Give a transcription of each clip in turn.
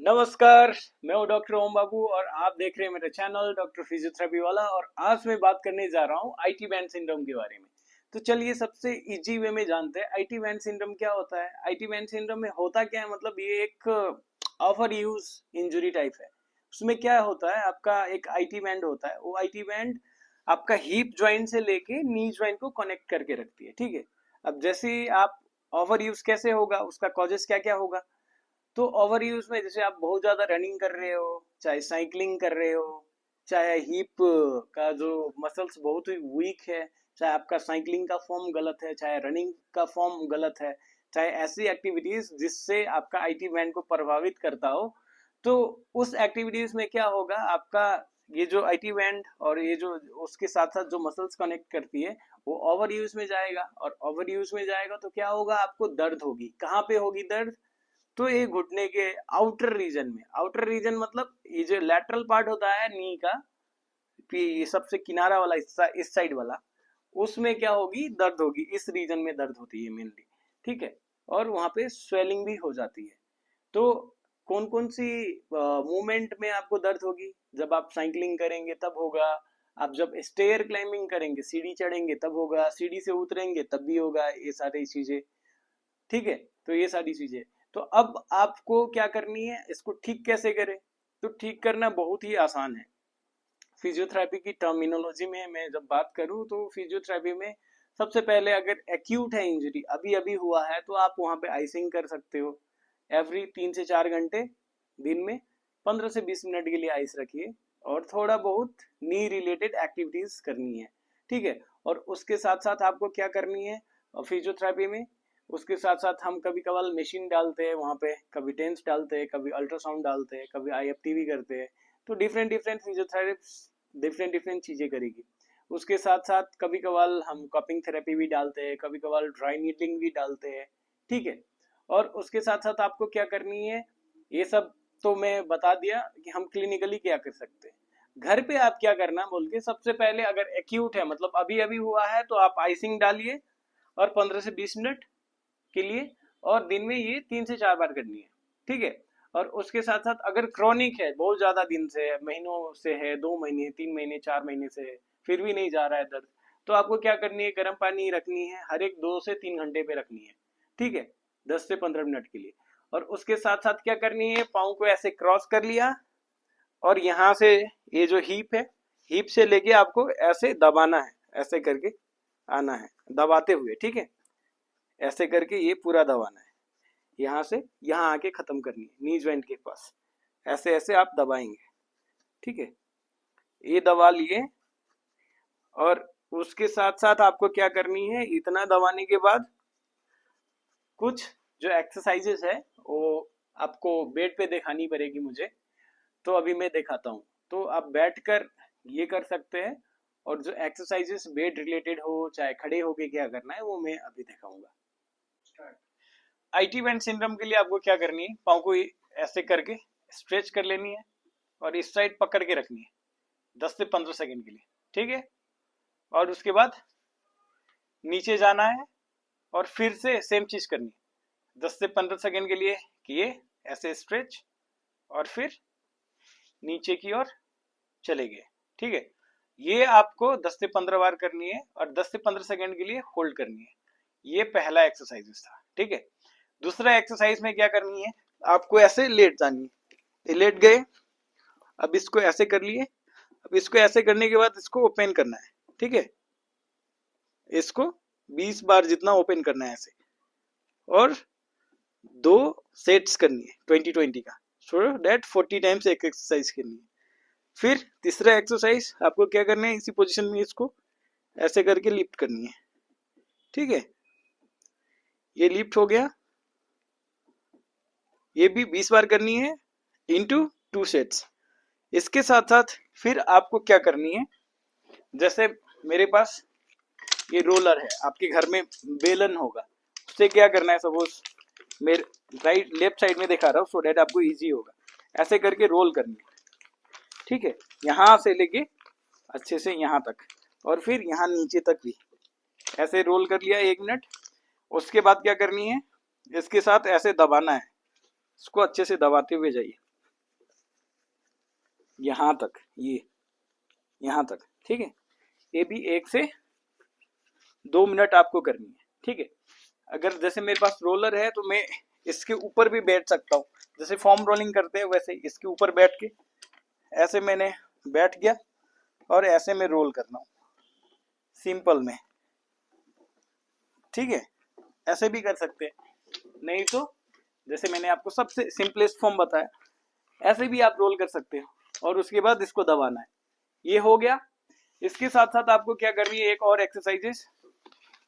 नमस्कार। मैं हूं डॉक्टर ओम बाबू और आप देख रहे हैं मेरा चैनल डॉक्टर फिजियोथेरेपी वाला। और आज मैं बात करने जा रहा हूं आईटी बैंड सिंड्रोम के बारे में। तो चलिए सबसे इजी वे में जानते हैं आईटी बैंड सिंड्रोम क्या होता है। आईटी बैंड सिंड्रोम में होता क्या है, मतलब ये एक ओवर यूज इंजरी टाइप है। उसमें क्या होता है, आपका एक आईटी बैंड होता है, वो आईटी बैंड आपका हिप ज्वाइंट से लेके नी ज्वाइंट को कनेक्ट करके रखती है। ठीक है। अब जैसे ही आप ओवर यूज कैसे होगा, उसका कॉजेस क्या क्या होगा। तो ओवर यूज में जैसे आप बहुत ज्यादा रनिंग कर रहे हो, चाहे साइकिलिंग कर रहे हो, चाहे हिप का जो मसल्स बहुत ही वीक है, चाहे आपका साइकिलिंग का फॉर्म गलत है, चाहे रनिंग का फॉर्म गलत है, चाहे ऐसी एक्टिविटीज जिससे आपका आईटी बैंड को प्रभावित करता हो, तो उस एक्टिविटीज में क्या होगा, आपका ये जो आईटी बैंड और ये जो उसके साथ साथ जो मसल्स कनेक्ट करती है वो ओवर यूज में जाएगा। और ओवर यूज में जाएगा तो क्या होगा, आपको दर्द होगी। कहाँ पे होगी दर्द? तो ये घुटने के आउटर रीजन में। आउटर रीजन मतलब ये जो लैटरल पार्ट होता है नी का, ये सबसे किनारा वाला हिस्सा, इस साइड वाला, उसमें क्या होगी, दर्द होगी। इस रीजन में दर्द होती है मेनली। ठीक है। और वहां पे स्वेलिंग भी हो जाती है। तो कौन कौन सी मूवमेंट में आपको दर्द होगी? जब आप साइकिलिंग करेंगे तब होगा, आप जब स्टेयर क्लाइंबिंग करेंगे, सीढ़ी चढ़ेंगे तब होगा, सीढ़ी से उतरेंगे तब भी होगा, ये सारी चीजें। ठीक है। तो ये सारी चीजें। तो अब आपको क्या करनी है, इसको ठीक कैसे करें? तो ठीक करना बहुत ही आसान है। फिजियोथेरेपी की टर्मिनोलॉजी में मैं जब बात करूं तो फिजियोथेरेपी में सबसे पहले अगर एक्यूट है इंजरी, अभी अभी हुआ है, तो आप वहां पे आइसिंग कर सकते हो। एवरी 3 से 4 घंटे दिन में 15 से 20 मिनट के लिए आइस रखिए और थोड़ा बहुत नी रिलेटेड एक्टिविटीज करनी है। ठीक है। और उसके साथ साथ आपको क्या करनी है फिजियोथेरेपी में, उसके साथ साथ हम कभी कभार मशीन डालते हैं वहां पे, कभी टेंस डालते हैं, कभी अल्ट्रासाउंड डालते हैं, कभी आईएफटी भी करते हैं। तो different different physiotherapy different different चीजें करेगी। उसके साथ साथ कभी कभार हम कपिंग थेरेपी भी डालते हैं, कभी कभार ड्राई नीडलिंग भी डालते हैं। ठीक है। और उसके साथ साथ आपको क्या करनी है, ये सब तो मैं बता दिया कि हम क्लिनिकली क्या कर सकते हैं। घर पे आप क्या करना बोल के, सबसे पहले अगर एक्यूट है, मतलब अभी अभी हुआ है, तो आप आइसिंग डालिए और 15 से 20 मिनट के लिए, और दिन में ये 3 से 4 बार करनी है। ठीक है। और उसके साथ साथ अगर क्रॉनिक है, बहुत ज्यादा दिन से है, महीनों से है, 2 महीने 3 महीने 4 महीने से है, फिर भी नहीं जा रहा है दर्द, तो आपको क्या करनी है, गर्म पानी रखनी है, हर एक 2 से 3 घंटे पे रखनी है। ठीक है। 10 से 15 मिनट के लिए। और उसके साथ साथ क्या करनी है, पाँव को ऐसे क्रॉस कर लिया और यहाँ से ये जो हीप है, हीप से लेके आपको ऐसे दबाना है, ऐसे करके आना है दबाते हुए। ठीक है। ऐसे करके ये पूरा दबाना है, यहाँ से यहाँ आके खत्म करनी है नी ज्वाइंट के पास। ऐसे ऐसे आप दबाएंगे। ठीक है। ये दबा लिए। और उसके साथ साथ आपको क्या करनी है, इतना दबाने के बाद कुछ जो एक्सरसाइजेस है वो आपको बेड पे दिखानी पड़ेगी मुझे। तो अभी मैं दिखाता हूँ। तो आप बैठकर ये कर सकते हैं। और जो एक्सरसाइजेस बेड रिलेटेड हो, चाहे खड़े होके क्या करना है, वो मैं अभी दिखाऊंगा। आईटी बैंड सिंड्रोम के लिए आपको क्या करनी है, पाँव को ऐसे करके स्ट्रेच कर लेनी है और इस साइड पकड़ के रखनी है 10 से 15 सेकंड के लिए। ठीक है। और उसके बाद नीचे जाना है और फिर से सेम चीज करनी है, 10 से 15 सेकंड के लिए किए ऐसे स्ट्रेच, और फिर नीचे की ओर चले गए। ठीक है। ये आपको 10 से 15 बार करनी है और 10 से 15 सेकंड के लिए होल्ड करनी है। ये पहला एक्सरसाइज था। ठीक है। दूसरा एक्सरसाइज में क्या करनी है, आपको ऐसे लेट जानी है। ये लेट गए, अब इसको ऐसे कर लिए। अब इसको ऐसे करने के बाद इसको ओपन करना है। ठीक है। इसको 20 बार जितना ओपन करना है ऐसे, और 2 सेट्स करनी है 20-20 का, सो दैट 40 टाइम्स एक एक्सरसाइज करनी है। फिर तीसरा एक्सरसाइज आपको क्या करना है, इसी पोजीशन में इसको ऐसे करके लिफ्ट करनी है। ठीक है। ये लिफ्ट हो गया। ये भी 20 बार करनी है इंटू 2 सेट्स। इसके साथ साथ फिर आपको क्या करनी है, जैसे मेरे पास ये रोलर है, आपके घर में बेलन होगा, उससे क्या करना है, सपोज मेरे राइट लेफ्ट साइड में दिखा रहा हूँ सो डेट आपको इजी होगा। ऐसे करके रोल करनी है। ठीक है। यहाँ से लेके अच्छे से यहाँ तक, और फिर यहाँ नीचे तक भी ऐसे रोल कर लिया 1 मिनट। उसके बाद क्या करनी है, इसके साथ ऐसे दबाना है, इसको अच्छे से दबाते हुए जाइए। यहाँ तक, ये यहाँ तक, ठीक है। ये भी 1 से 2 मिनट आपको करनी है, ठीक है। अगर जैसे मेरे पास रोलर है तो मैं इसके ऊपर भी बैठ सकता हूँ, जैसे फॉर्म रोलिंग करते हैं वैसे इसके ऊपर बैठ के ऐसे मैंने बैठ गया और ऐसे में रोल करना हूँ सिंपल में, ठीक है। ऐसे भी कर सकते हैं, नहीं तो जैसे मैंने आपको सबसे सिंपलेस्ट फॉर्म बताया, ऐसे भी आप रोल कर सकते हो और उसके बाद इसको दबाना है। ये हो गया। इसके साथ साथ आपको क्या करनी है, एक और एक्सरसाइजेस,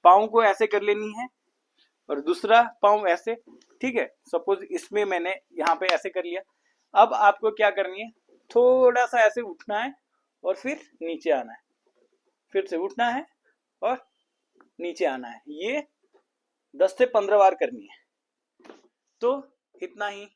पाँव को ऐसे कर लेनी है और दूसरा पाँव ऐसे, ठीक है। सपोज इसमें मैंने यहाँ पे ऐसे कर लिया। अब आपको क्या करनी है, थोड़ा सा ऐसे उठना है और फिर नीचे आना है, फिर से उठना है और नीचे आना है। ये 10 से 15 बार करनी है। तो इतना ही।